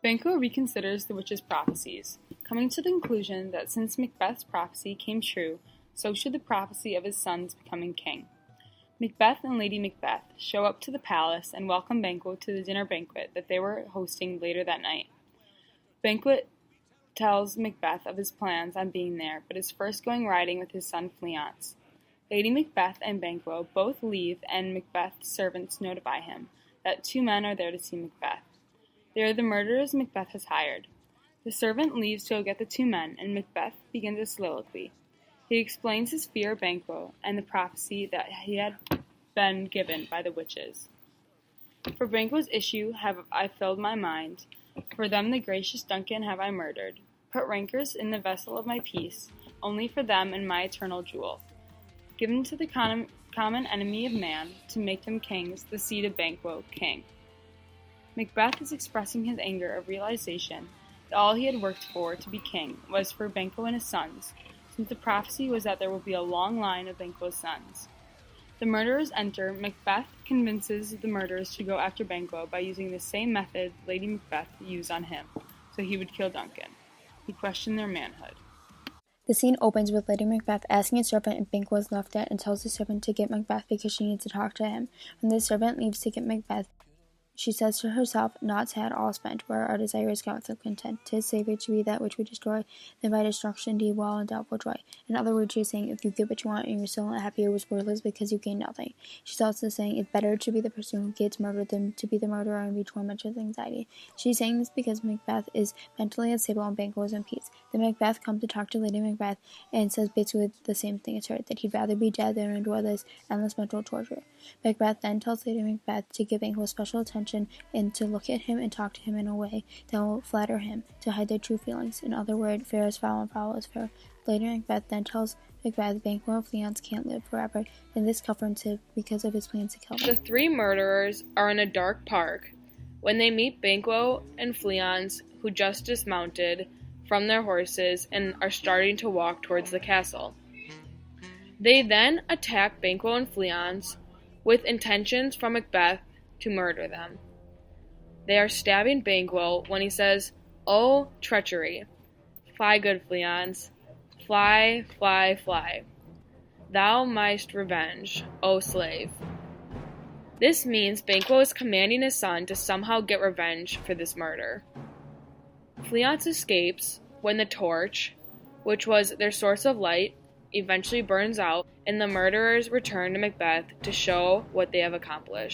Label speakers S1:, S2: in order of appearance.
S1: Banquo reconsiders the witch's prophecies, coming to the conclusion that since Macbeth's prophecy came true, so should the prophecy of his son's becoming king. Macbeth and Lady Macbeth show up to the palace and welcome Banquo to the dinner banquet that they were hosting later that night. Banquo tells Macbeth of his plans on being there, but is first going riding with his son Fleance. Lady Macbeth and Banquo both leave, and Macbeth's servants notify him that two men are there to see Macbeth. They are the murderers Macbeth has hired. The servant leaves to go get the two men, and Macbeth begins a soliloquy. He explains his fear of Banquo and the prophecy that he had been given by the witches. For Banquo's issue have I filled my mind, for them the gracious Duncan have I murdered, put rancors in the vessel of my peace, only for them and my eternal jewel. Given to the common enemy of man, to make them kings, the seed of Banquo, king. Macbeth is expressing his anger of realization that all he had worked for to be king was for Banquo and his sons, since the prophecy was that there will be a long line of Banquo's sons. The murderers enter. Macbeth convinces the murderers to go after Banquo by using the same method Lady Macbeth used on him, so he would kill Duncan. He questioned their manhood.
S2: The scene opens with Lady Macbeth asking a servant if Banquo is left dead and tells the servant to get Macbeth because she needs to talk to him. When the servant leaves to get Macbeth, she says to herself, "Not sad, all spent, where our desire is gone with content. 'Tis safer to be that which we destroy, than by destruction deed well and doubtful joy." In other words, she's saying, if you get what you want and you're still not happy, it was worthless because you gain nothing. She's also saying it's better to be the person who gets murdered than to be the murderer and be tormented with anxiety. She's saying this because Macbeth is mentally unstable and Banquo is in peace. Then Macbeth comes to talk to Lady Macbeth and says basically the same thing as her, that he'd rather be dead than endure this endless mental torture. Macbeth then tells Lady Macbeth to give Banquo special attention and to look at him and talk to him in a way that will flatter him, to hide their true feelings. In other words, fair is foul and foul is fair. Lady Macbeth then tells Macbeth Banquo and Fleance can't live forever, and this comforts him because of his plans to kill them.
S3: The three murderers are in a dark park when they meet Banquo and Fleance, who just dismounted from their horses and are starting to walk towards the castle. They then attack Banquo and Fleance with intentions from Macbeth to murder them. They are stabbing Banquo when he says, "Oh, treachery! Fly, good Fleance, fly, fly, fly. Thou mightst revenge, O slave." This means Banquo is commanding his son to somehow get revenge for this murder. Fleance escapes when the torch, which was their source of light, eventually burns out, and the murderers return to Macbeth to show what they have accomplished.